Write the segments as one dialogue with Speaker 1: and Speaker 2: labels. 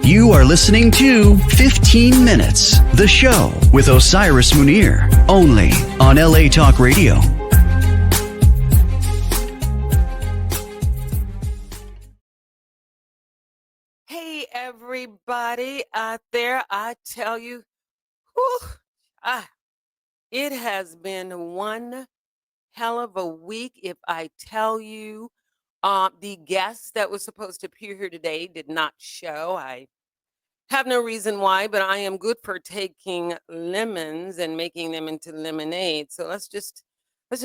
Speaker 1: You are listening to 15 Minutes, the show with Osiris Munir, only on LA Talk Radio.
Speaker 2: Hey, everybody out there, I tell you, whew, it has been one hell of a week. If I tell you, the guest that was supposed to appear here today did not show. I have no reason why, but I am good for taking lemons and making them into lemonade. So let's just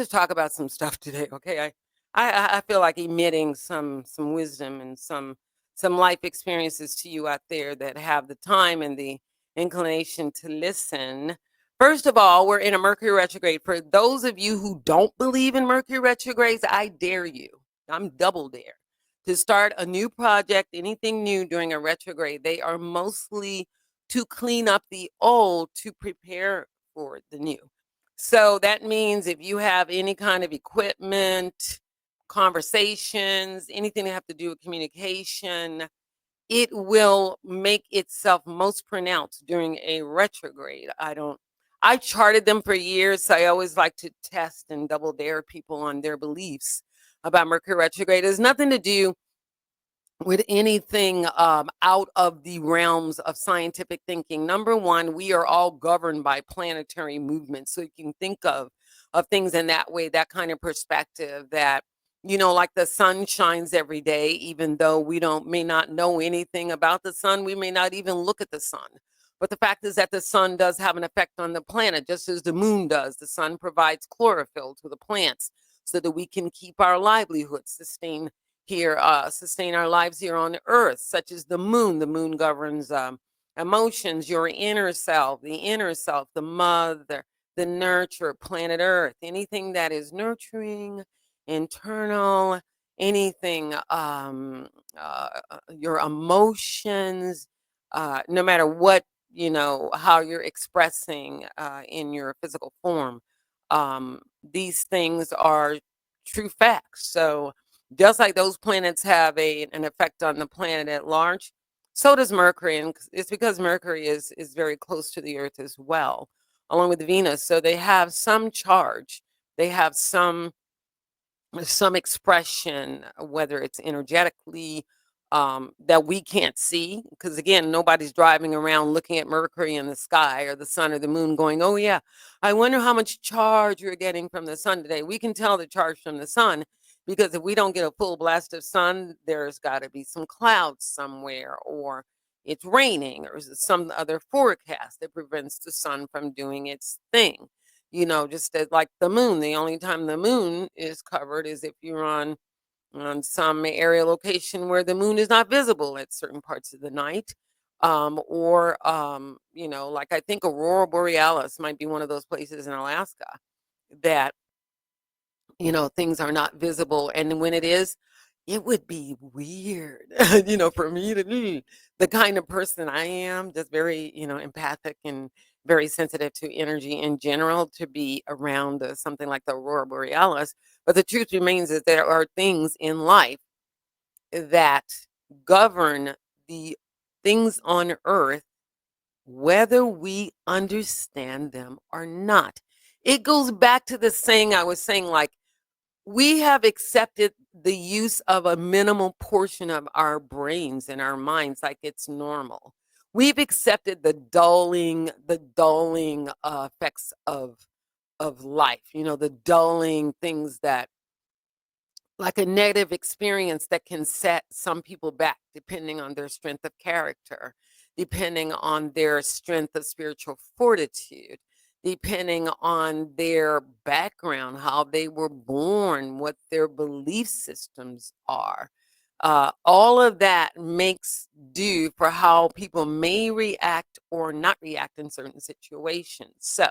Speaker 2: talk about some stuff today, okay? I feel like emitting some wisdom and some life experiences to you out there that have the time and the inclination to listen. First of all, we're in a Mercury retrograde. For those of you who don't believe in Mercury retrogrades, I dare you. I'm double dare to start a new project, anything new during a retrograde. They are mostly to clean up the old to prepare for the new. So that means if you have any kind of equipment, conversations, anything that have to do with communication, it will make itself most pronounced during a retrograde. I charted them for years, so I always like to test and double dare people on their beliefs about Mercury retrograde. It has nothing to do with anything out of the realms of scientific thinking. Number one, we are all governed by planetary movements. So you can think of things in that way, that kind of perspective that, like the sun shines every day, even though we may not know anything about the sun, we may not even look at the sun. But the fact is that the sun does have an effect on the planet, just as the moon does. The sun provides chlorophyll to the plants so that we can keep our livelihood, sustain our lives here on earth, such as the moon. The moon governs emotions, your inner self, the mother, the nurture, planet earth, anything that is nurturing, internal, anything, your emotions, no matter what, how you're expressing in your physical form. These things are true facts. So just like those planets have an effect on the planet at large, so does Mercury. And it's because Mercury is very close to the Earth as well, along with Venus. So they have some charge. They have some expression, whether it's energetically, that we can't see. Because again, nobody's driving around looking at Mercury in the sky or the sun or the moon going, oh yeah, I wonder how much charge you're getting from the sun today. We can tell the charge from the sun because if we don't get a full blast of sun, there's got to be some clouds somewhere, or it's raining, or some other forecast that prevents the sun from doing its thing. Just like the moon. The only time the moon is covered is if you're on some area location where the moon is not visible at certain parts of the night. Or like I think Aurora Borealis might be one of those places in Alaska that things are not visible. And when it is, it would be weird, for me to be the kind of person I am, just very, empathic and very sensitive to energy in general, to be around something like the Aurora Borealis. But the truth remains that there are things in life that govern the things on earth, whether we understand them or not. It goes back to the saying I was saying, like, we have accepted the use of a minimal portion of our brains and our minds like it's normal. We've accepted the dulling effects of life, the dulling things that, like a negative experience that can set some people back depending on their strength of character, depending on their strength of spiritual fortitude, depending on their background, how they were born, what their belief systems are. All of that makes do for how people may react or not react in certain situations. So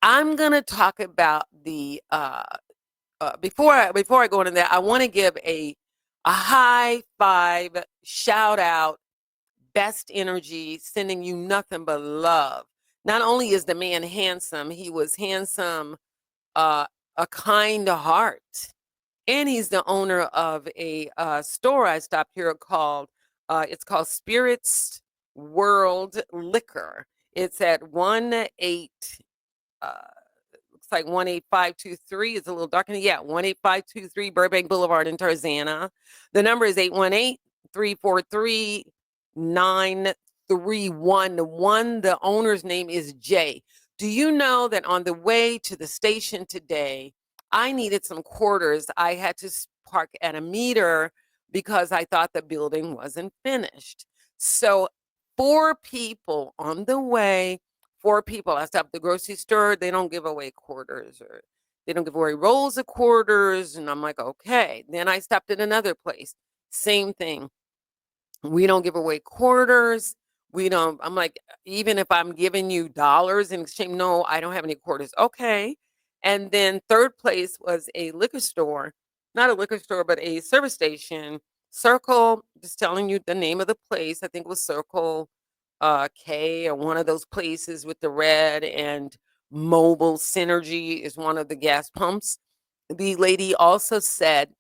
Speaker 2: I'm going to talk about the before I go into that, I want to give a high five, shout out, best energy, sending you nothing but love. Not only is the man handsome, he was handsome, a kind heart, and he's the owner of a store I stopped here called It's called Spirits World Liquor. It's at 1-8, looks like 18523. It's a little darker. Yeah, 18523 Burbank Boulevard in Tarzana. The number is 818-343-9311. The owner's name is Jay. Do you know that on the way to the station today, I needed some quarters. I had to park at a meter because I thought the building wasn't finished. So 4 people on the way, 4 people. I stopped at the grocery store. They don't give away quarters, or they don't give away rolls of quarters. And I'm like, okay. Then I stopped at another place. Same thing. We don't give away quarters. We don't, I'm like, even if I'm giving you dollars in exchange, no, I don't have any quarters. Okay. And then third place was a liquor store, not a liquor store, but a service station. Circle, just telling you the name of the place. I think it was Circle K, or one of those places with the red, and Mobile Synergy is one of the gas pumps. The lady also said,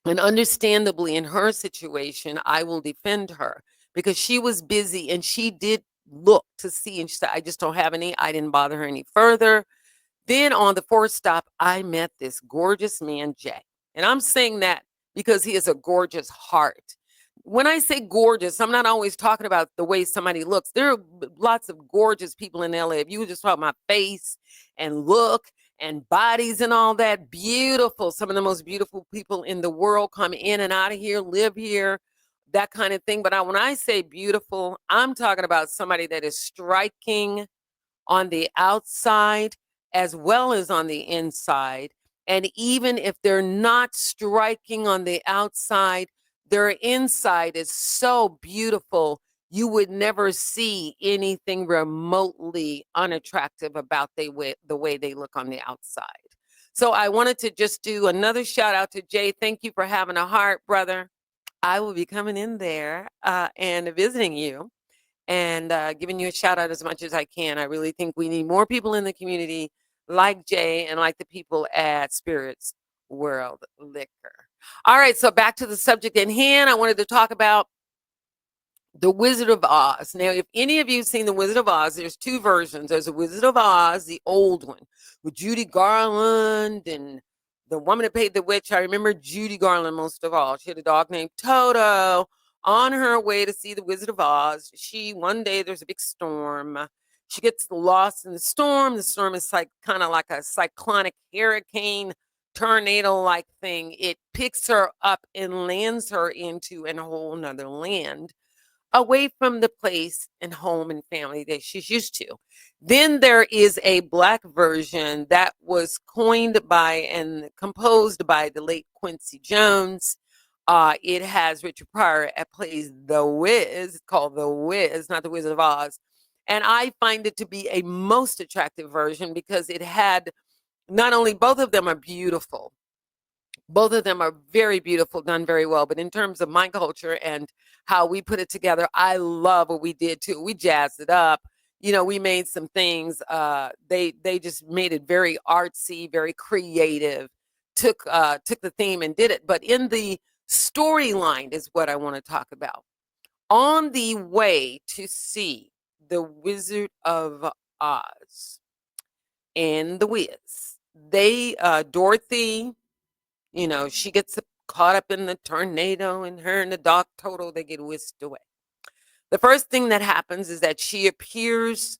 Speaker 2: and understandably, in her situation, I will defend her because she was busy and she did look to see, and she said, I just don't have any. I didn't bother her any further. Then on the fourth stop, I met this gorgeous man, Jay. And I'm saying that because he has a gorgeous heart. When I say gorgeous, I'm not always talking about the way somebody looks. There are lots of gorgeous people in LA. If you would just talk about face and look and bodies and all that, beautiful. Some of the most beautiful people in the world come in and out of here, live here, that kind of thing. But when I say beautiful, I'm talking about somebody that is striking on the outside as well as on the inside. And even if they're not striking on the outside, their inside is so beautiful, you would never see anything remotely unattractive about the way they look on the outside. So I wanted to just do another shout out to Jay. Thank you for having a heart, brother. I will be coming in there and visiting you and giving you a shout out as much as I can. I really think we need more people in the community like Jay and like the people at Spirits World Liquor. All right, so back to the subject at hand. I wanted to talk about the Wizard of Oz. Now, if any of you have seen the Wizard of Oz, there's 2 versions. There's the Wizard of Oz, the old one, with Judy Garland and the woman that played the witch. I remember Judy Garland most of all. She had a dog named Toto. On her way to see the Wizard of Oz, one day there's a big storm. She gets lost in the storm. The storm is like kind of like a cyclonic hurricane, tornado-like thing. It picks her up and lands her into a whole nother land, away from the place and home and family that she's used to. Then there is a Black version that was coined by and composed by the late Quincy Jones. It has Richard Pryor that plays the Wiz. It's called the Wiz, not the Wizard of Oz. And I find it to be a most attractive version because it had not only, both of them are beautiful. Both of them are very beautiful, done very well. But in terms of my culture and how we put it together, I love what we did too. We jazzed it up. We made some things. They just made it very artsy, very creative. Took the theme and did it. But in the storyline is what I want to talk about. On the way to see the Wizard of Oz and the Wiz, Dorothy, she gets caught up in the tornado, and her and the dog Toto, they get whisked away. The first thing that happens is that she appears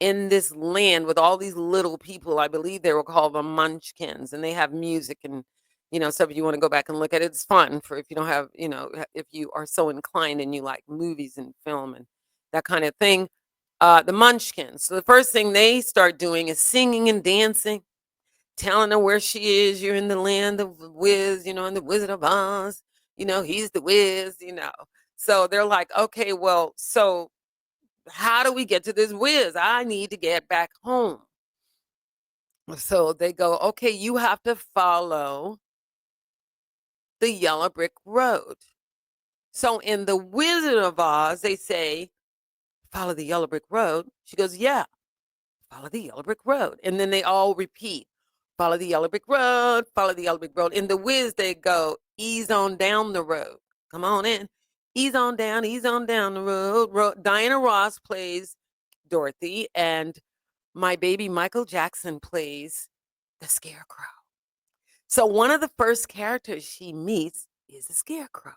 Speaker 2: in this land with all these little people. I believe they were called the Munchkins, and they have music and, stuff. If you want to go back and look at it, it's fun for if you don't have, if you are so inclined and you like movies and film and that kind of thing. The Munchkins. So the first thing they start doing is singing and dancing, telling her where she is. You're in the land of Wiz, in the Wizard of Oz. He's the Wiz, So they're like, okay, well, so how do we get to this Wiz? I need to get back home. So they go, okay, you have to follow the yellow brick road. So in the Wizard of Oz, they say, follow the yellow brick road. She goes, yeah, follow the yellow brick road. And then they all repeat, follow the yellow brick road, follow the yellow brick road. In the Wiz, they go, ease on down the road. Come on in. Ease on down the road. Diana Ross plays Dorothy, and my baby Michael Jackson plays the Scarecrow. So one of the first characters she meets is the Scarecrow.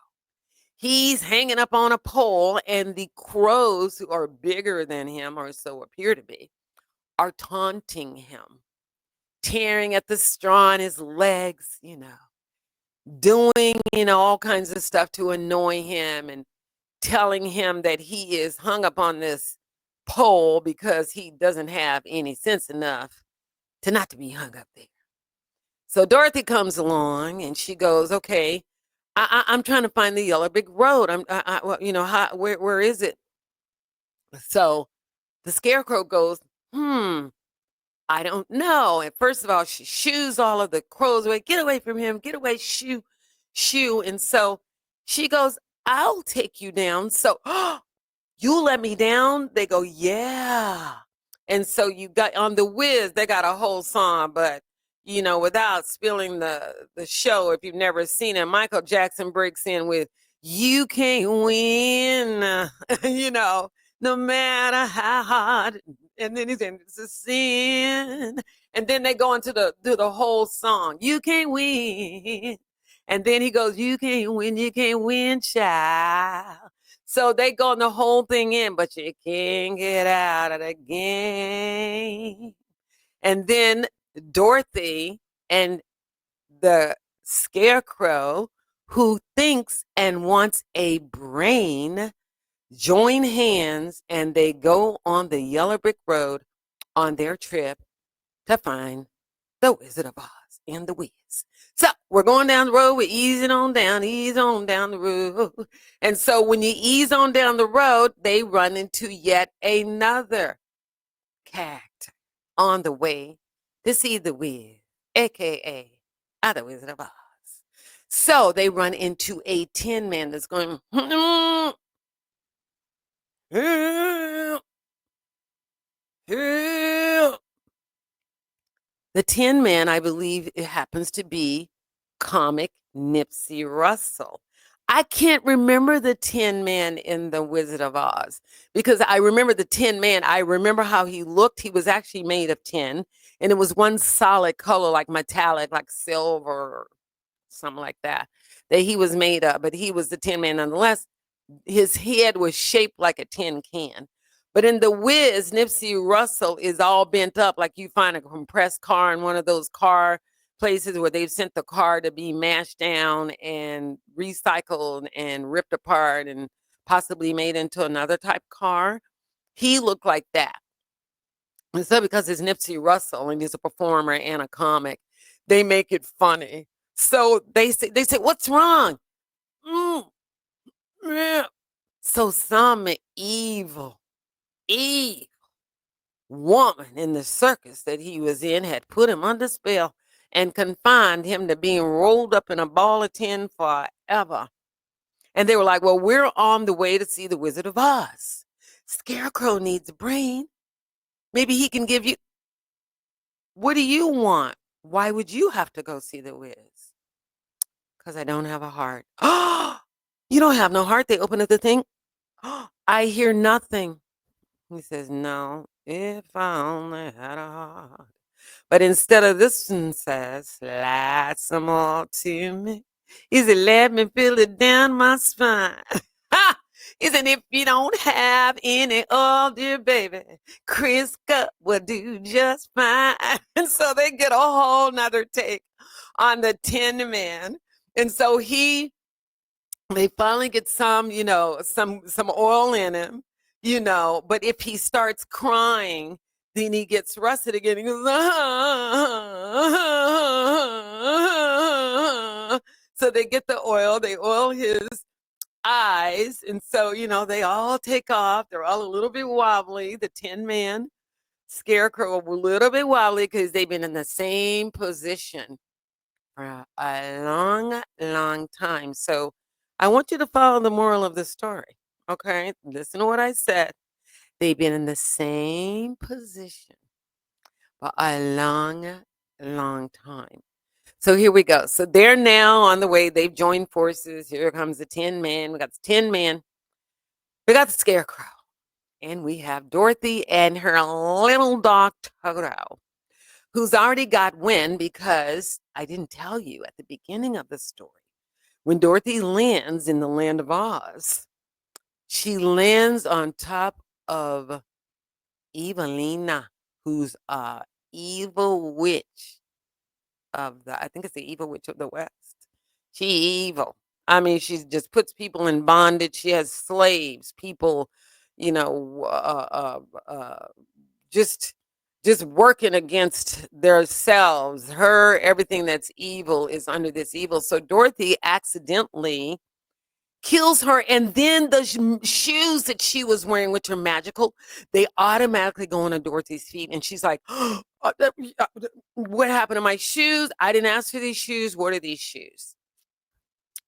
Speaker 2: He's hanging up on a pole, and the crows, who are bigger than him, or so appear to be, are taunting him, tearing at the straw on his legs, doing, all kinds of stuff to annoy him and telling him that he is hung up on this pole because he doesn't have any sense enough to not to be hung up there. So Dorothy comes along and she goes, "Okay, I'm trying to find the yellow brick road. Where is it?" So the Scarecrow goes, I don't know. And first of all, she shoos all of the crows away. Get away from him. Get away. Shoo, shoo. And so she goes, "I'll take you down." So, "You let me down?" They go, "Yeah." And so you got on the WIZ, they got a whole song, but without spilling the show, if you've never seen it, Michael Jackson breaks in with "You Can't Win," no matter how hard. And then he's in "It's a sin." And then they go into the whole song. "You can't win." And then he goes, you can't win, child." So they go the whole thing in, but you can't get out of the game. And then Dorothy and the Scarecrow, who thinks and wants a brain, join hands, and they go on the yellow brick road on their trip to find the Wizard of Oz and the Wiz. So we're going down the road. We're ease on down the road. And so when you ease on down the road, they run into yet another character on the way to see the Wiz, aka the Wizard of Oz. So they run into a Tinman that's going, help, help. The Tinman, I believe it happens to be comic Nipsey Russell. I can't remember the Tin Man in The Wizard of Oz because I remember the Tin Man. I remember how he looked. He was actually made of tin, and it was one solid color, like metallic, like silver or something like that he was made of. But he was the Tin Man nonetheless. His head was shaped like a tin can. But in the Wiz, Nipsey Russell is all bent up, like you find a compressed car in one of those car places where they've sent the car to be mashed down and recycled and ripped apart and possibly made into another type car. He looked like that. And so because it's Nipsey Russell and he's a performer and a comic, they make it funny. So they say, "What's wrong?" Mm, yeah. So some evil woman in the circus that he was in had put him under spell and confined him to being rolled up in a ball of tin forever. And they were like, "Well, we're on the way to see the Wizard of Oz. Scarecrow needs a brain. Maybe he can give you." "What do you want? Why would you have to go see the Wiz?" "Because I don't have a heart." "Oh, you don't have no heart?" They open up the thing. "Oh, I hear nothing." He says, "No, if I only had a heart." But instead of this one says, "Slide some more to me." He said, "Let me feel it down my spine." He said, "If you don't have any, oh dear baby, Chris Cup will do just fine." And so they get a whole nother take on the Tin Man. And so they finally get some, some oil in him, but if he starts crying, then he gets rusted again. He goes, "Ah." So they get the oil, they oil his eyes, and so, they all take off. They're all a little bit wobbly. The Tin Man, Scarecrow, a little bit wobbly because they've been in the same position for a long, long time. So I want you to follow the moral of the story. Okay, listen to what I said. They've been in the same position for a long, long time. So here we go. So they're now on the way. They've joined forces. Here comes the Tin Man. We got the Tin Man. We got the Scarecrow. And we have Dorothy and her little dog Toto, who's already got wind because I didn't tell you at the beginning of the story. When Dorothy lands in the land of Oz, she lands on top of Evelina, who's a evil witch of the, I think it's the evil witch of the West. She evil. I mean, she just puts people in bondage. She has slaves, people, you know, just just working against themselves. Her everything that's evil is under this evil. So Dorothy accidentally kills her, and then the shoes that she was wearing, which are magical, they automatically go on Dorothy's feet, and she's like, what happened to my shoes? I didn't ask for these shoes. What are these shoes?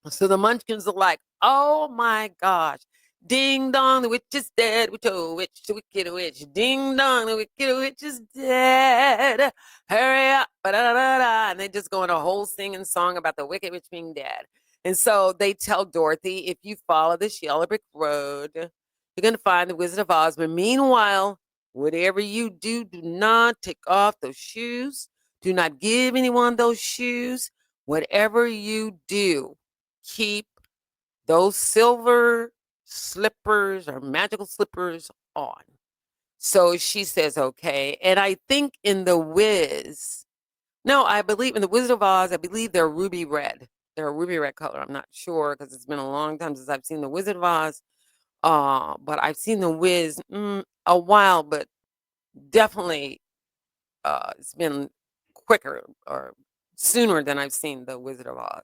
Speaker 2: So the munchkins are like, oh my gosh. Ding dong, the witch is dead. Witch, oh, witch, the wicked witch. Ding dong, the wicked witch is dead. Hurry up. Ba-da-da-da. And they just go on a whole singing song about the wicked witch being dead. And so they tell Dorothy, if you follow this yellow brick road, you're going to find the Wizard of Oz. But meanwhile, whatever you do, do not take off those shoes. Do not give anyone those shoes. Whatever you do, keep those silver slippers or magical slippers on. So she says, okay. And I think in the WIZ, no, I believe in the Wizard of Oz, I believe they're ruby red. They're a ruby red color. I'm not sure because it's been a long time since I've seen the Wizard of Oz. But I've seen the WIZ a while, but definitely it's been quicker or sooner than I've seen the Wizard of Oz.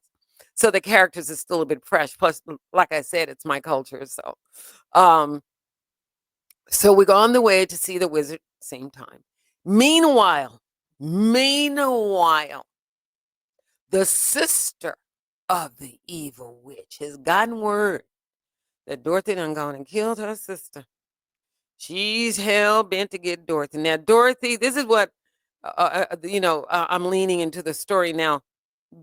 Speaker 2: So the characters are still a bit fresh. Plus, like I said, it's my culture. Um, so we go on the way to see the wizard same time. Meanwhile, the sister of the evil witch has gotten word that Dorothy done gone and killed her sister. She's hell bent to get Dorothy. Now, Dorothy, this is what I'm leaning into the story now.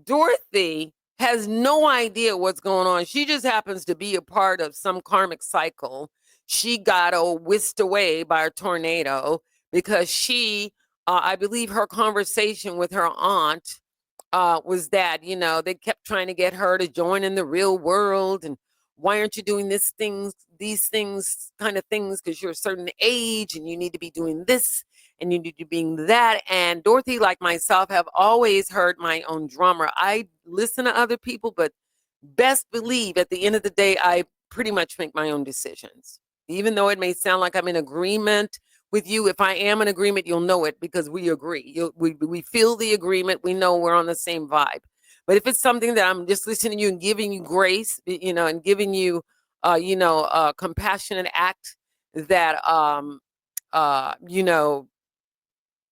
Speaker 2: Dorothy has no idea what's going on. She just happens to be a part of some karmic cycle. She got whisked away by a tornado because I believe her conversation with her aunt was that, they kept trying to get her to join in the real world. And why aren't you doing these things, kind of things, because you're a certain age and you need to be doing this and you need to be doing that. And Dorothy, like myself, have always heard my own drummer. I listen to other people, but best believe at the end of the day, I pretty much make my own decisions. Even though it may sound like I'm in agreement with you, if I am in agreement, you'll know it because we agree. We feel the agreement. We know we're on the same vibe. But if it's something that I'm just listening to you and giving you grace, and giving you, a compassionate act that,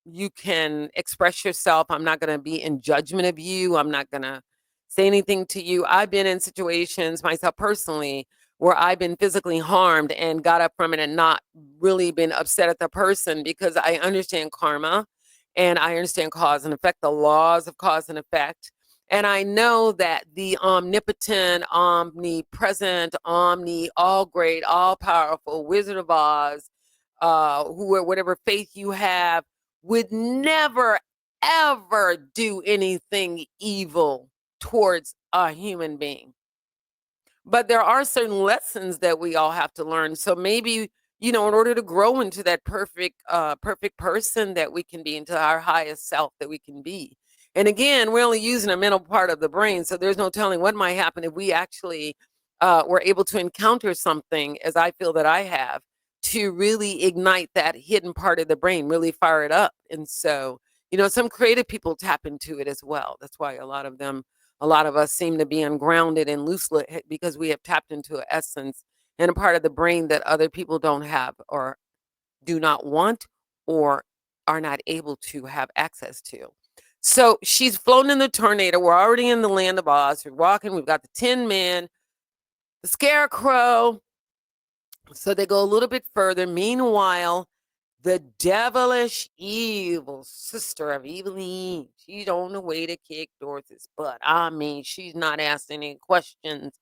Speaker 2: you can express yourself. I'm not going to be in judgment of you. I'm not going to say anything to you. I've been in situations myself personally where I've been physically harmed and got up from it and not really been upset at the person because I understand karma and I understand cause and effect, the laws of cause and effect. And I know that the omnipotent, omnipresent, all great, all powerful Wizard of Oz, whatever faith you have, would never, ever do anything evil towards a human being. But there are certain lessons that we all have to learn. So maybe, in order to grow into that perfect person that we can be, into our highest self that we can be. And again, we're only using a mental part of the brain. So there's no telling what might happen if we actually were able to encounter something, as I feel that I have, to really ignite that hidden part of the brain, really fire it up. And so, some creative people tap into it as well. That's why a lot of us seem to be ungrounded and loose because we have tapped into an essence and a part of the brain that other people don't have or do not want or are not able to have access to. So she's flown in the tornado. We're already in the land of Oz. We're walking. We've got the Tin Man, the Scarecrow. So they go a little bit further. Meanwhile, the devilish evil sister of Eveline. She's on the way to kick Dorothy's butt. I mean, she's not asking any questions.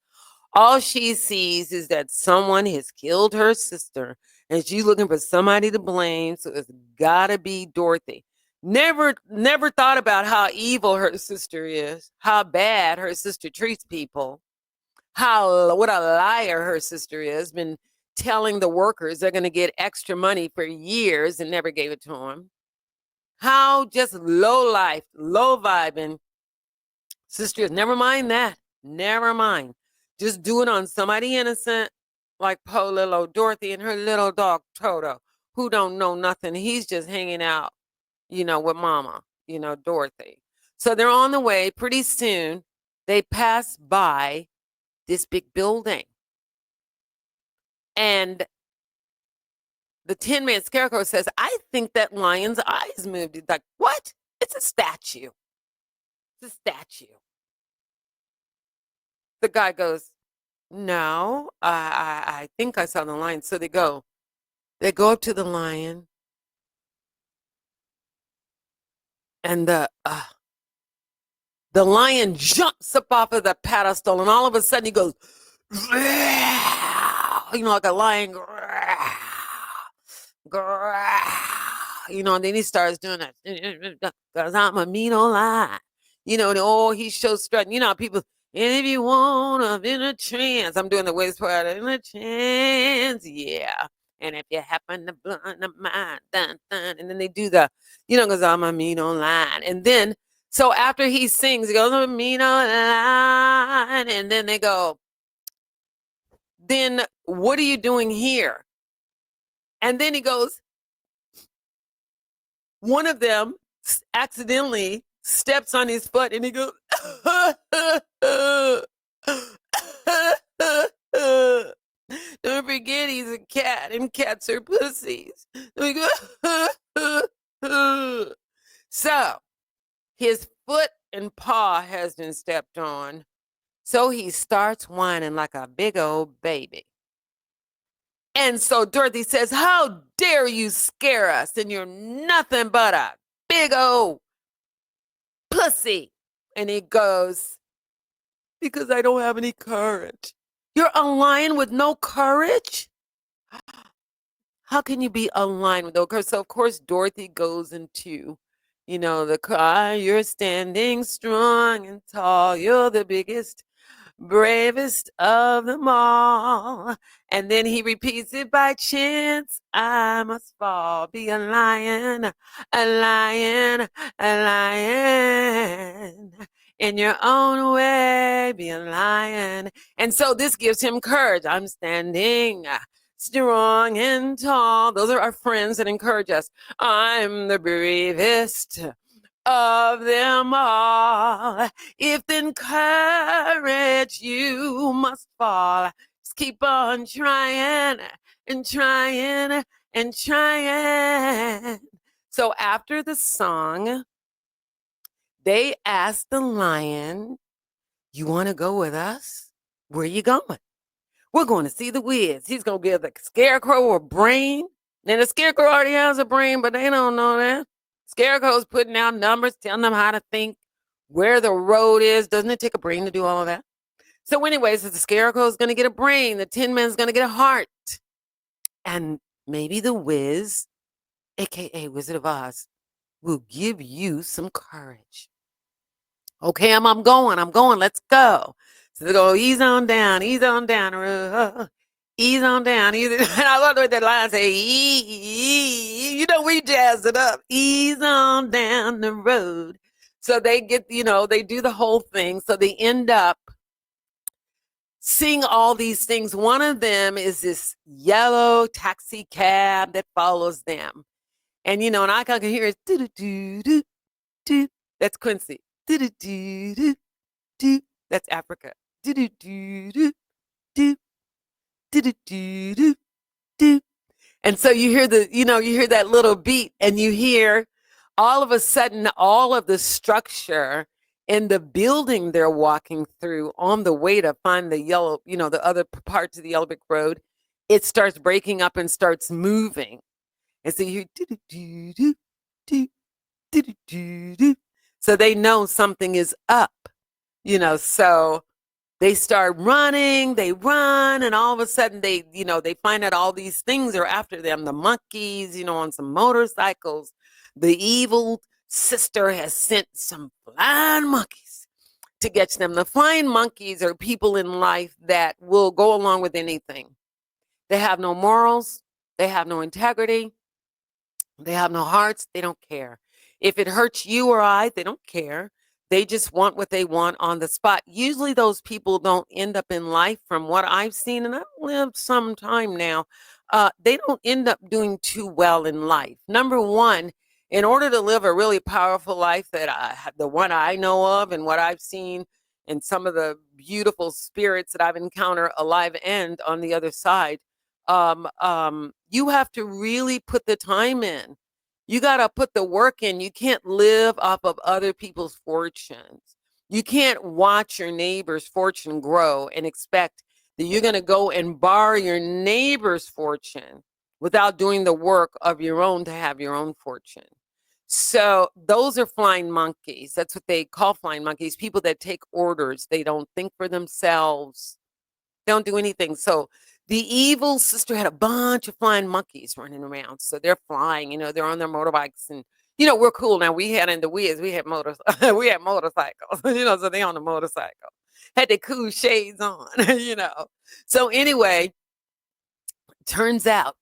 Speaker 2: All she sees is that someone has killed her sister and she's looking for somebody to blame. So it's gotta be Dorothy. Never thought about how evil her sister is, how bad her sister treats people, what a liar her sister is, been telling the workers they're going to get extra money for years and never gave it to them. How just low life, low vibing sister is. Never mind that. Never mind. Just do it on somebody innocent like poor little old Dorothy and her little dog Toto, who don't know nothing. He's just hanging out, with mama, Dorothy. So they're on the way. Pretty soon they pass by this big building. And the Tinman Scarecrow says, I think that lion's eyes moved. He's like, what? It's a statue. It's a statue. The guy goes, no, I think I saw the lion. So they go up to the lion. And the lion jumps up off of the pedestal. And all of a sudden he goes, like a lion, and then he starts doing that, because I'm a mean old lion, he shows strutting, people, and if you want in a trance, I'm doing the WIZ part, in a trance, yeah, and if you happen to blind the mind, dun, dun, and then they do the, because I'm a mean old lion, and then, so after he sings, he goes, I'm a mean old lion, and then they go, then what are you doing here? And then he goes, one of them accidentally steps on his foot and he goes, don't forget he's a cat and cats are pussies. So his foot and paw has been stepped on. So he starts whining like a big old baby. And so Dorothy says, how dare you scare us? And you're nothing but a big old pussy. And he goes, because I don't have any courage. You're a lion with no courage? How can you be a lion with no courage? So, of course, Dorothy goes into, the cry, you're standing strong and tall. You're the biggest, bravest of them all. And then he repeats it, by chance I must fall. Be a lion, a lion, a lion. In your own way, be a lion. And so this gives him courage. I'm standing strong and tall. Those are our friends that encourage us. I'm the bravest of them all. If then courage you must fall, just keep on trying and trying and trying. So after the song, they asked the lion, you want to go with us? Where are you going? We're going to see the WIZ. He's going to give the Scarecrow a brain. And the Scarecrow already has a brain, but they don't know that. Scarecrow's putting out numbers, telling them how to think, where the road is. Doesn't it take a brain to do all of that? So anyways, the Scarecrow's going to get a brain. The Tinman's going to get a heart. And maybe the WIZ, a.k.a. Wizard of Oz, will give you some courage. Okay, I'm going, let's go. So they go, ease on down, ease on down, ease on down. Ease. And I love the way that line say, we jazzed it up, ease on down the road. So they get, they do the whole thing. So they end up seeing all these things. One of them is this yellow taxi cab that follows them. And, and I can hear it, do-do-do-do-do. That's Quincy. Do-do-do-do-do. That's Africa. Do-do-do-do-do. Do-do-do-do-do. And so you hear you hear that little beat, and you hear all of a sudden all of the structure in the building they're walking through on the way to find the yellow, the other parts of the yellow brick road, it starts breaking up and starts moving. And so you hear do, do, do. So they know something is up, so they start running, they run, and all of a sudden they find out all these things are after them. The monkeys, on some motorcycles. The evil sister has sent some flying monkeys to get them. The flying monkeys are people in life that will go along with anything. They have no morals, they have no integrity, they have no hearts, they don't care. If it hurts you or I, they don't care. They just want what they want on the spot. Usually those people don't end up in life, from what I've seen, and I've lived some time now. They don't end up doing too well in life. Number one, in order to live a really powerful life the one I know of and what I've seen, and some of the beautiful spirits that I've encountered alive and on the other side, you have to really put the time in. You got to put the work in. You can't live off of other people's fortunes. You can't watch your neighbor's fortune grow and expect that you're going to go and borrow your neighbor's fortune without doing the work of your own to have your own fortune. So those are flying monkeys. That's what they call flying monkeys. People that take orders. They don't think for themselves. They don't do anything. So the evil sister had a bunch of flying monkeys running around. So they're flying, they're on their motorbikes, and we're cool now. We had in the WIZ, we had we had motorcycles, so they on the motorcycle. Had the cool shades on, So anyway, turns out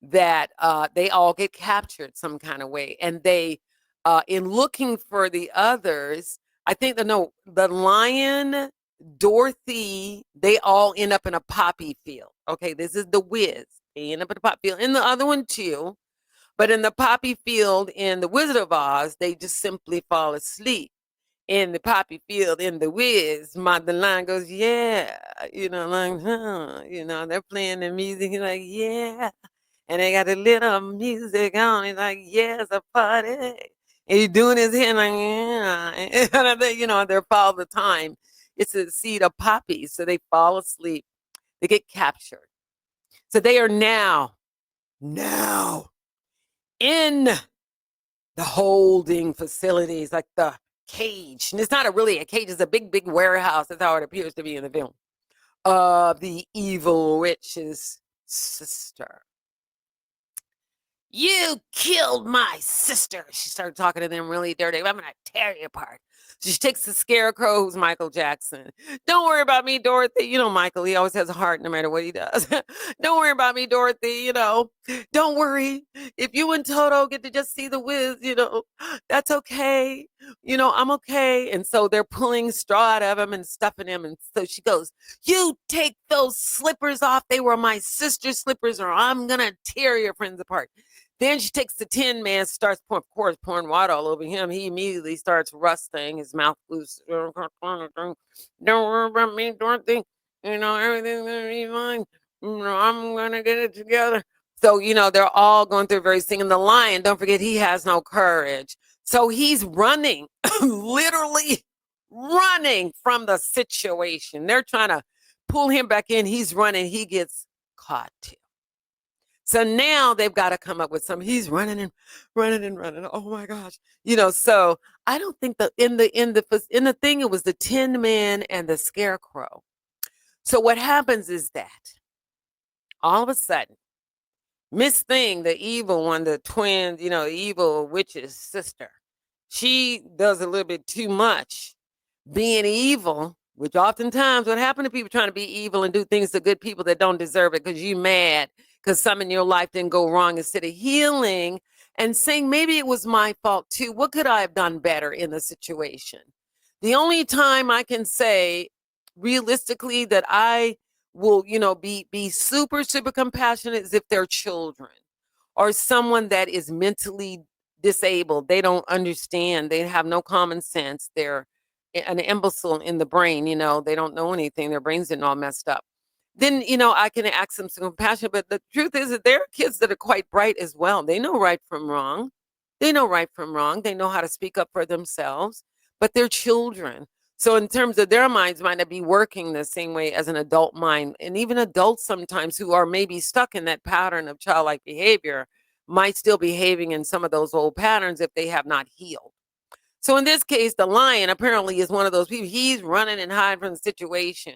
Speaker 2: that they all get captured some kind of way. And they in looking for the others, I think the lion, Dorothy, they all end up in a poppy field. Okay, this is the WIZ. They end up in a poppy field. And the other one too. But in the poppy field in the Wizard of Oz, they just simply fall asleep. In the poppy field in the WIZ, the line goes, yeah, they're playing the music. He's like, yeah. And they got a little music on. He's like, yeah, it's a party. And he's doing his hand like, yeah. And they're all the time. It's a seed of poppies. So they fall asleep. They get captured. So they are now in the holding facilities, like the cage. And it's not really a cage. It's a big, big warehouse. That's how it appears to be in the film. Of the evil witch's sister. You killed my sister. She started talking to them really dirty. I'm going to tear you apart. So she takes the Scarecrow, who's Michael Jackson. Don't worry about me, Dorothy. Michael, he always has a heart no matter what he does. Don't worry about me, Dorothy. Don't worry. If you and Toto get to just see the WIZ, that's okay. I'm okay. And so they're pulling straw out of him and stuffing him. And so she goes, you take those slippers off. They were my sister's slippers, or I'm going to tear your friends apart. Then she takes the Tinman, starts pouring water all over him. He immediately starts rusting. His mouth loose. Don't worry about me, Dorothy. Everything's going to be fine. I'm going to get it together. So, they're all going through various things. And the lion, don't forget, he has no courage. So he's running, literally running from the situation. They're trying to pull him back in. He's running. He gets caught too. So now they've got to come up with some. He's running and running and running. Oh my gosh. So I don't think that in the thing, it was the Tin Man and the Scarecrow. So what happens is that all of a sudden, Miss Thing, the evil one, the twin, evil witch's sister, she does a little bit too much being evil, which oftentimes what happened to people trying to be evil and do things to good people that don't deserve it because you mad because some in your life didn't go wrong, instead of healing and saying, maybe it was my fault too. What could I have done better in the situation? The only time I can say realistically that I will, be super, super compassionate is if they're children or someone that is mentally disabled. They don't understand. They have no common sense. They're an imbecile in the brain. They don't know anything. Their brains are all messed up. Then, I can ask them some compassion. But the truth is that there are kids that are quite bright as well. They know right from wrong. They know right from wrong. They know how to speak up for themselves, but they're children. So in terms of their minds might not be working the same way as an adult mind. And even adults sometimes who are maybe stuck in that pattern of childlike behavior might still be behaving in some of those old patterns if they have not healed. So in this case, the lion apparently is one of those people. He's running and hiding from the situation.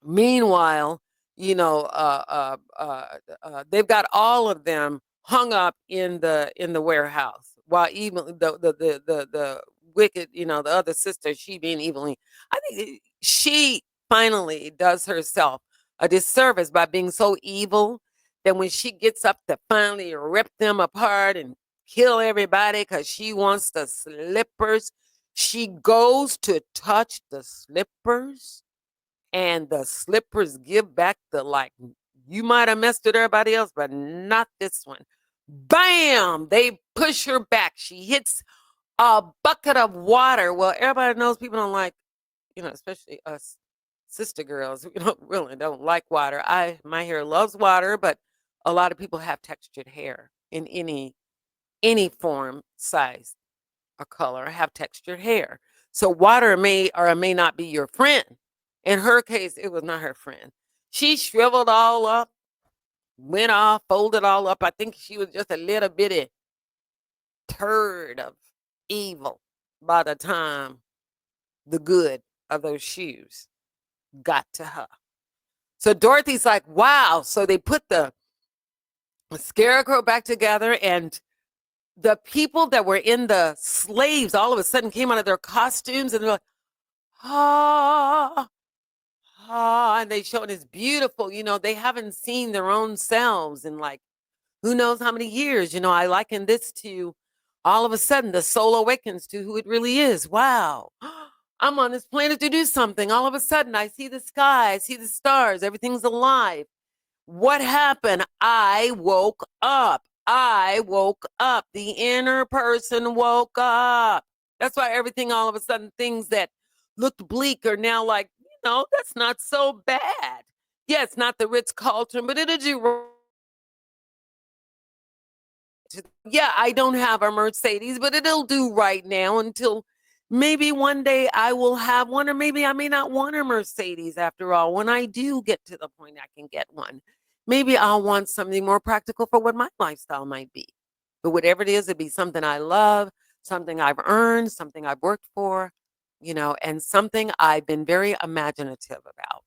Speaker 2: Meanwhile, you know, they've got all of them hung up in the warehouse, while even the wicked, you know, the other sister, she being evilly, I think she finally does herself a disservice by being so evil that when she gets up to finally rip them apart and kill everybody because she wants the slippers, she goes to touch the slippers and the slippers give back the like, you might have messed with everybody else, but not this one. Bam! They push her back. She hits a bucket of water. Well, everybody knows people don't like, you know, especially us sister girls, we don't like water. My hair loves water, but a lot of people have textured hair in any form, size, or color, have textured hair. So water may or may not be your friend. In her case, it was not her friend. She shriveled all up, went off, folded all up. I think she was just a little bitty turd of evil by the time the good of those shoes got to her. So Dorothy's like, wow. So they put the Scarecrow back together, and the people that were in the slaves all of a sudden came out of their costumes, and they're like, ah, ah, and they showed it's beautiful. You know, they haven't seen their own selves in like who knows how many years. You know, I liken this to all of a sudden the soul awakens to who it really is. Wow. I'm on this planet to do something. All of a sudden, I see the sky, I see the stars, everything's alive. What happened? I woke up. I woke up. The inner person woke up. That's why everything, all of a sudden, things that looked bleak are now like, you know, that's not so bad. Yeah, it's not the Ritz Carlton, but it'll do. Yeah, I don't have a Mercedes, but it'll do right now until maybe one day I will have one, or maybe I may not want a Mercedes after all. When I do get to the point I can get one, maybe I'll want something more practical for what my lifestyle might be. But whatever it is, it'd be something I love, something I've earned, something I've worked for, you know, and something I've been very imaginative about.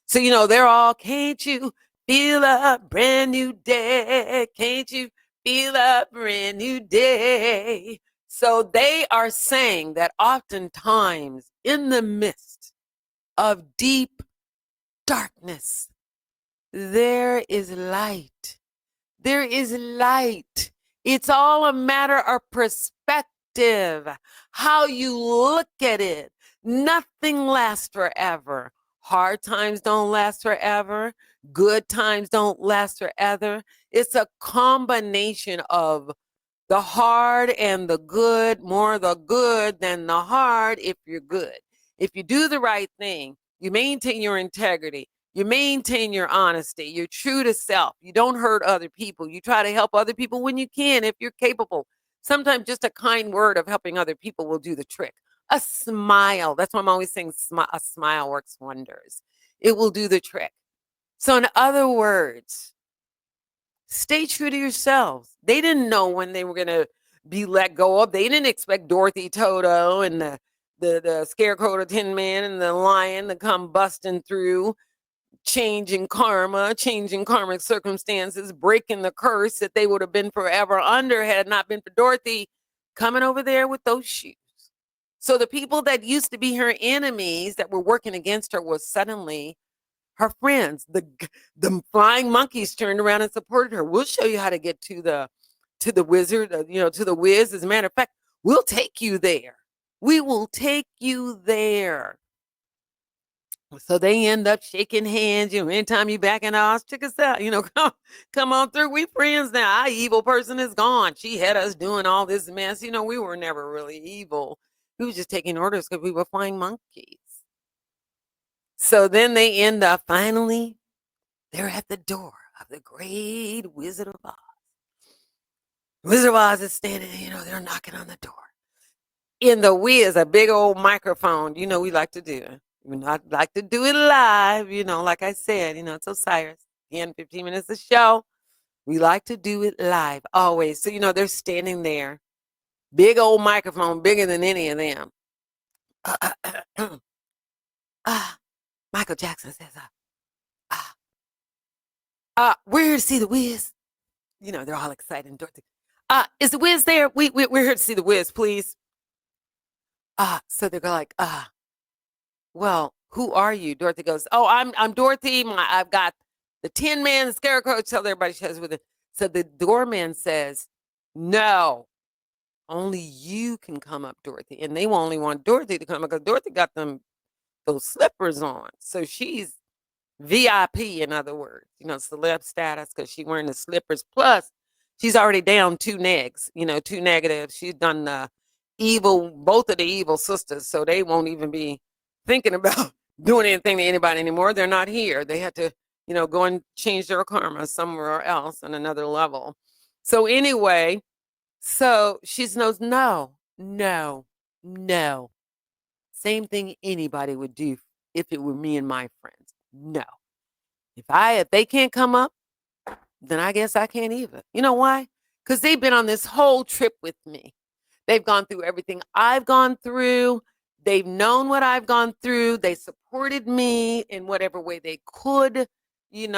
Speaker 2: So, you know, they're all, can't you feel a brand new day? Can't you feel a brand new day? So they are saying that oftentimes in the midst of deep darkness, there is light. There is light. It's all a matter of perspective, how you look at it. Nothing lasts forever. Hard times don't last forever. Good times don't last forever. It's a combination of the hard and the good, more the good than the hard if you're good. If you do the right thing, you maintain your integrity, you maintain your honesty, you're true to self, you don't hurt other people, you try to help other people when you can if you're capable. Sometimes just a kind word of helping other people will do the trick. A smile, that's why I'm always saying a smile works wonders. It will do the trick. So in other words, stay true to yourselves. They didn't know when they were going to be let go of. They didn't expect Dorothy, Toto, and the Scarecrow, the Tinman, and the lion to come busting through, changing karma, changing karmic circumstances, breaking the curse that they would have been forever under had it not been for Dorothy coming over there with those shoes. So the people that used to be her enemies that were working against her was suddenly her friends. The flying monkeys turned around and supported her. We'll show you how to get to the wizard, you know, to the WIZ. As a matter of fact, we'll take you there. We will take you there. So they end up shaking hands. You know, anytime you back in the house, check us out. You know, come on through. We friends now. Our evil person is gone. She had us doing all this mess. You know, we were never really evil. We were just taking orders because we were flying monkeys. So then they end up finally, they're at the door of the great Wizard of Oz. Wizard of Oz is standing, you know, they're knocking on the door. In the WIZ, a big old microphone, you know, we like to do. We not like to do it live, you know, like I said, you know, it's Osiris. 10, 15 minutes of show. We like to do it live, always. So, they're standing there, big old microphone, bigger than any of them. Michael Jackson says, we're here to see the Wiz. They're all excited. And Dorothy, is the Wiz there? We're here to see the Wiz, please. So they're like, well, who are you? Dorothy goes, oh, I'm Dorothy. I've got the Tinman, the Scarecrow. Tell everybody she has with it. So the doorman says, no, only you can come up, Dorothy. And they only want Dorothy to come because Dorothy got those slippers on. So she's VIP, in other words, celeb status because she's wearing the slippers. Plus, she's already down 2 negs, 2 negatives. She's done both of the evil sisters. So they won't even be thinking about doing anything to anybody anymore. They're not here. They had to, go and change their karma somewhere else on another level. So anyway, so she knows, no. Same thing anybody would do if it were me and my friends. No. If they can't come up, then I guess I can't either. You know why? Because they've been on this whole trip with me. They've gone through everything I've gone through. They've known what I've gone through. They supported me in whatever way they could, given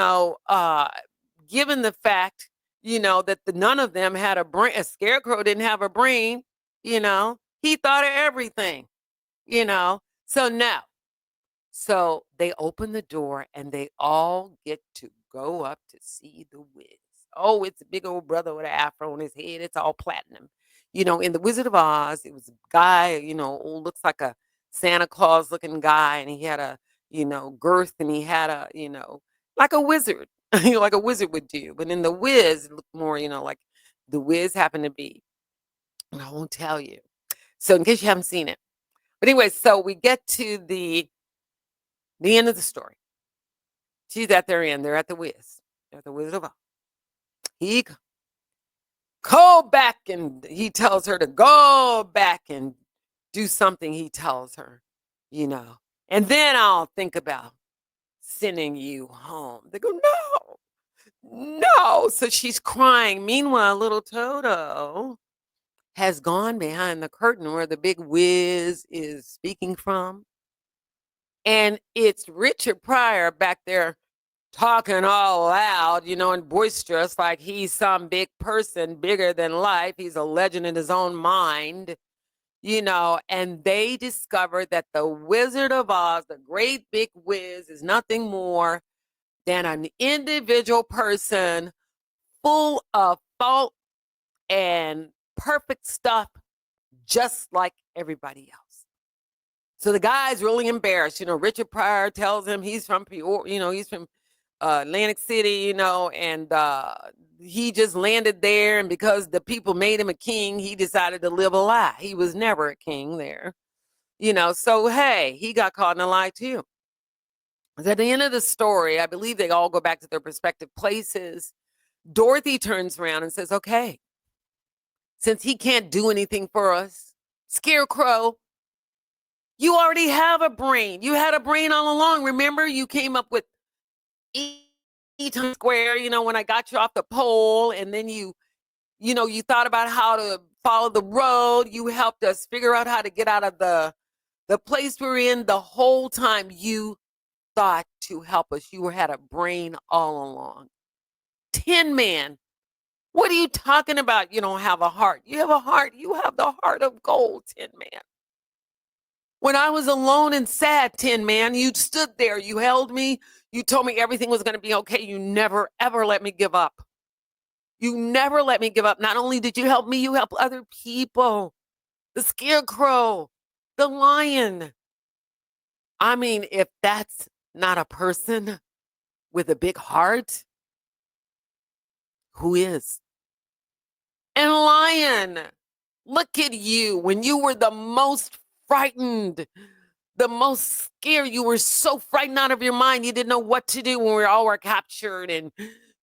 Speaker 2: the fact, that none of them had a brain. A Scarecrow didn't have a brain, he thought of everything, So now, so they open the door and they all get to go up to see the Wiz. Oh, it's a big old brother with an afro on his head. It's all platinum. In the Wizard of Oz, it was a guy, looks like a Santa Claus looking guy, and he had a, girth, and he had a, like a wizard, like a wizard would do. But in the Wiz, it looked more, like the Wiz happened to be. And I won't tell you. So in case you haven't seen it. But anyway, so we get to the end of the story. She's at their end. They're at the Wiz. They're at the Wizard of Oz. He go back, and he tells her to go back and do something he tells her, and then I'll think about sending you home. They go, no. So she's crying. Meanwhile, little Toto has gone behind the curtain where the big Wiz is speaking from. And it's Richard Pryor back there talking all loud, and boisterous, like he's some big person, bigger than life. He's a legend in his own mind, and they discover that the Wizard of Oz, the great big Wiz, is nothing more than an individual person full of fault and perfect stuff, just like everybody else. So the guy's really embarrassed. Richard Pryor tells him he's from Peoria, he's from Atlantic City, and he just landed there. And because the people made him a king, he decided to live a lie. He was never a king there, So, hey, he got caught in a lie too. At the end of the story, I believe they all go back to their respective places. Dorothy turns around and says, okay, since he can't do anything for us, Scarecrow, you already have a brain. You had a brain all along. Remember, you came up with square, when I got you off the pole, and then you thought about how to follow the road. You helped us figure out how to get out of the place we're in. The whole time you thought to help us. You had a brain all along. Tinman, what are you talking about? You don't have a heart. You have a heart. You have the heart of gold, Tinman. When I was alone and sad, Tinman, you stood there. You held me. You told me everything was going to be okay. You never, ever let me give up. You never let me give up. Not only did you help me, you helped other people. The Scarecrow, the lion. I mean, if that's not a person with a big heart, who is? And lion, look at you. When you were the most frightened, the most scared, you were so frightened out of your mind, you didn't know what to do when we all were captured, and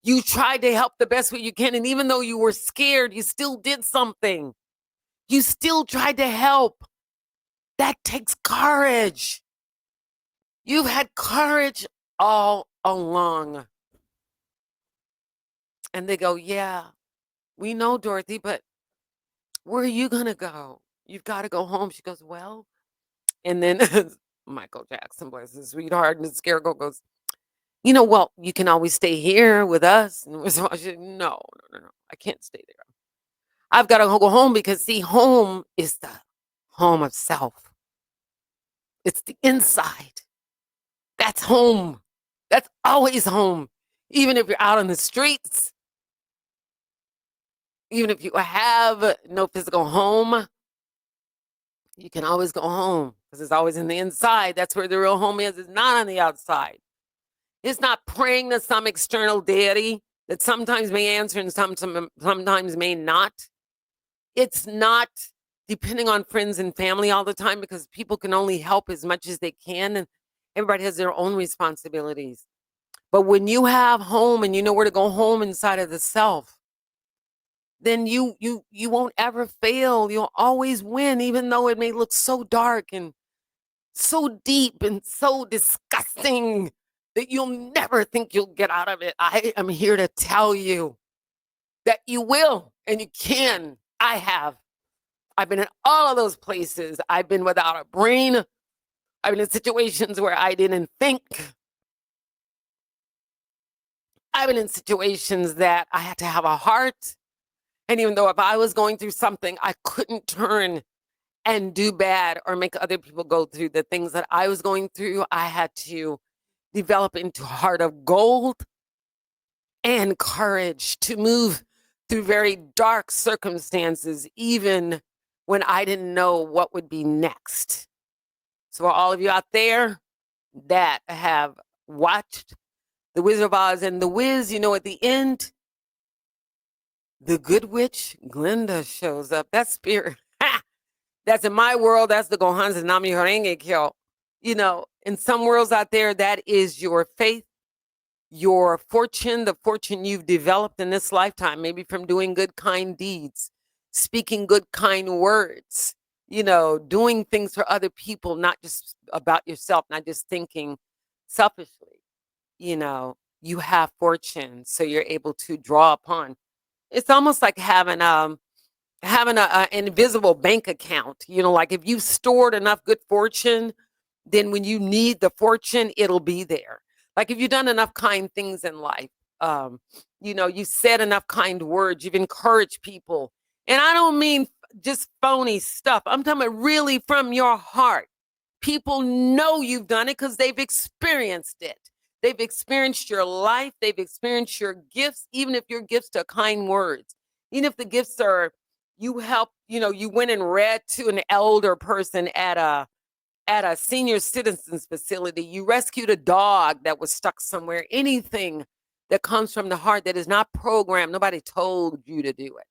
Speaker 2: you tried to help the best way you can. And even though you were scared, you still did something. You still tried to help. That takes courage. You've had courage all along. And they go, yeah, we know, Dorothy, but where are you going to go? You've got to go home. She goes, well, and then Michael Jackson, bless his sweetheart, and the Scarecrow goes, well, you can always stay here with us. And I said, no, I can't stay there. I've got to go home because, see, home is the home of self. It's the inside. That's home. That's always home. Even if you're out on the streets, even if you have no physical home, you can always go home because it's always in the inside. That's where the real home is. It's not on the outside. It's not praying to some external deity that sometimes may answer and sometimes may not. It's not depending on friends and family all the time because people can only help as much as they can, and everybody has their own responsibilities. But when you have home and you know where to go home inside of the self, then you won't ever fail. You'll always win, even though it may look so dark and so deep and so disgusting that you'll never think you'll get out of it. I am here to tell you that you will and you can. I have. I've been in all of those places. I've been without a brain. I've been in situations where I didn't think. I've been in situations that I had to have a heart. And even though if I was going through something, I couldn't turn and do bad or make other people go through the things that I was going through. I had to develop into a heart of gold and courage to move through very dark circumstances, even when I didn't know what would be next. So for all of you out there that have watched The Wizard of Oz and the WIZ, at the end, the good witch, Glinda, shows up. That's spirit. That's in my world. That's the Gohan's and Nami Horenge Kyo. In some worlds out there, that is your faith, your fortune, the fortune you've developed in this lifetime, maybe from doing good, kind deeds, speaking good, kind words, doing things for other people, not just about yourself, not just thinking selfishly. You have fortune, so you're able to draw upon. It's almost like having an invisible bank account. Like if you've stored enough good fortune, then when you need the fortune, it'll be there. Like if you've done enough kind things in life, you said enough kind words, you've encouraged people. And I don't mean just phony stuff. I'm talking about really from your heart. People know you've done it because they've experienced it. They've experienced your life. They've experienced your gifts, even if your gifts are kind words. Even if the gifts are, you help, you went and read to an elder person at a senior citizens facility. You rescued a dog that was stuck somewhere. Anything that comes from the heart that is not programmed. Nobody told you to do it.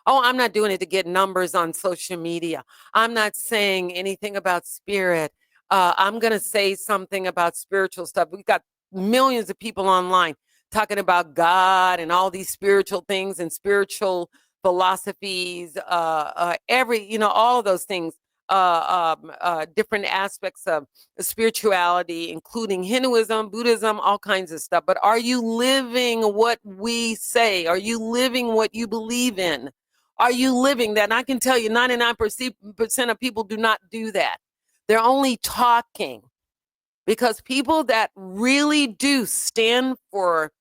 Speaker 2: Oh, I'm not doing it to get numbers on social media. I'm not saying anything about spirit. I'm going to say something about spiritual stuff. We've got millions of people online talking about God and all these spiritual things and spiritual philosophies, all of those things, different aspects of spirituality, including Hinduism, Buddhism, all kinds of stuff. But are you living what we say? Are you living what you believe in? Are you living that? And I can tell you 99% of people do not do that. They're only talking. Because people that really do stand for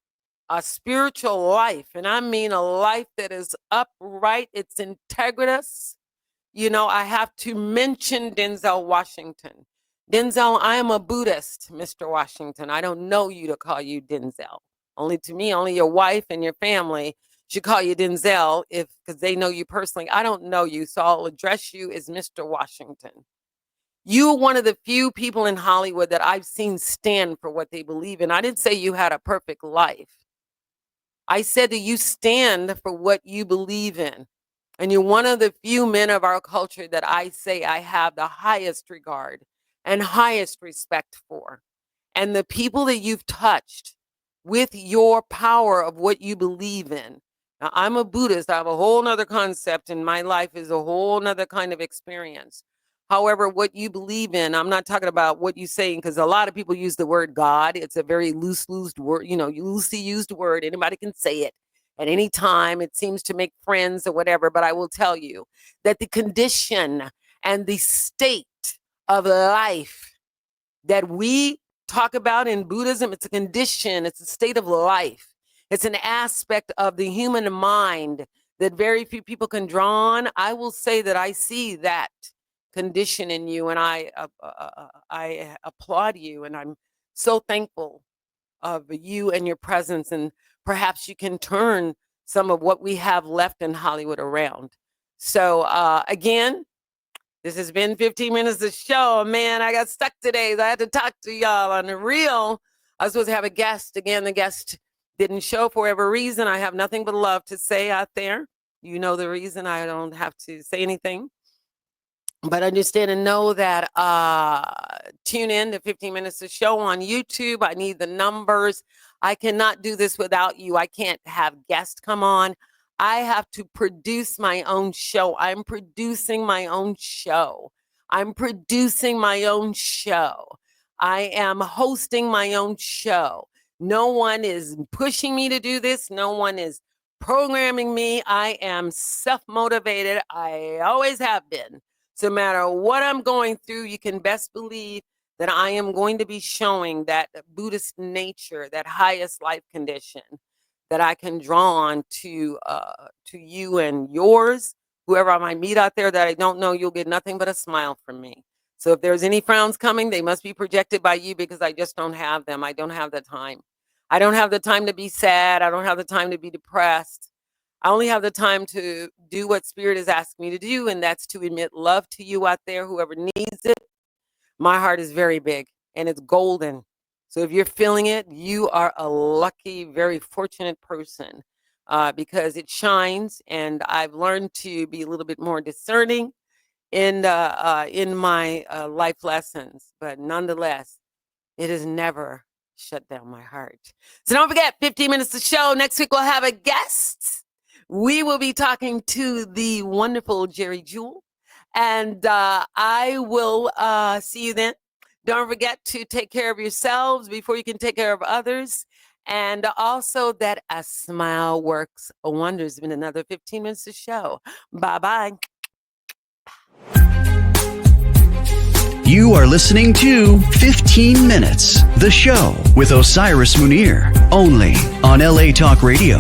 Speaker 2: a spiritual life, and I mean a life that is upright, it's integritous. I have to mention Denzel Washington. Denzel, I am a Buddhist, Mr. Washington. I don't know you to call you Denzel. Only to me, only your wife and your family should call you Denzel because they know you personally. I don't know you, so I'll address you as Mr. Washington. You're one of the few people in Hollywood that I've seen stand for what they believe in. I didn't say you had a perfect life. I said that you stand for what you believe in. And you're one of the few men of our culture that I say I have the highest regard and highest respect for. And the people that you've touched with your power of what you believe in. Now, I'm a Buddhist. I have a whole nother concept, and my life is a whole nother kind of experience. However, what you believe in, I'm not talking about what you're saying, because a lot of people use the word God. It's a very loosely used word. Anybody can say it. at any time. It seems to make friends or whatever, but I will tell you that the condition and the state of life that we talk about in Buddhism, it's a condition, it's a state of life. It's an aspect of the human mind that very few people can draw on. I will say that I see that condition in you, and I applaud you, and I'm so thankful of you and your presence, and perhaps you can turn some of what we have left in Hollywood around. So again, this has been 15 minutes of show. Man, I got stuck today. So I had to talk to y'all on the real. I was supposed to have a guest. Again, the guest didn't show for whatever reason. I have nothing but love to say out there. You know the reason. I don't have to say anything. But understand and know that tune in to 15 minutes of show on YouTube. I need the numbers. I cannot do this without you. I can't have guests come on. I have to produce my own show. I'm producing my own show. I'm producing my own show. I am hosting my own show. No one is pushing me to do this. No one is programming me. I am self-motivated. I always have been. So no matter what I'm going through, you can best believe that I am going to be showing that Buddhist nature, that highest life condition, that I can draw on to you and yours. Whoever I might meet out there that I don't know, you'll get nothing but a smile from me. So if there's any frowns coming, they must be projected by you, because I just don't have them. I don't have the time. I don't have the time to be sad. I don't have the time to be depressed. I only have the time to do what Spirit has asked me to do, and that's to emit love to you out there, whoever needs it. My heart is very big, and it's golden. So if you're feeling it, you are a lucky, very fortunate person, because it shines, and I've learned to be a little bit more discerning in my life lessons. But nonetheless, it has never shut down my heart. So don't forget, 15 minutes to show. Next week, we'll have a guest. We will be talking to the wonderful Jerry Jewell, and I will see you then. Don't forget to take care of yourselves before you can take care of others. And also that a smile works wonders. It's been another 15 minutes to show. Bye-bye.
Speaker 1: You are listening to 15 Minutes, the show with Osiris Munir, only on LA Talk Radio.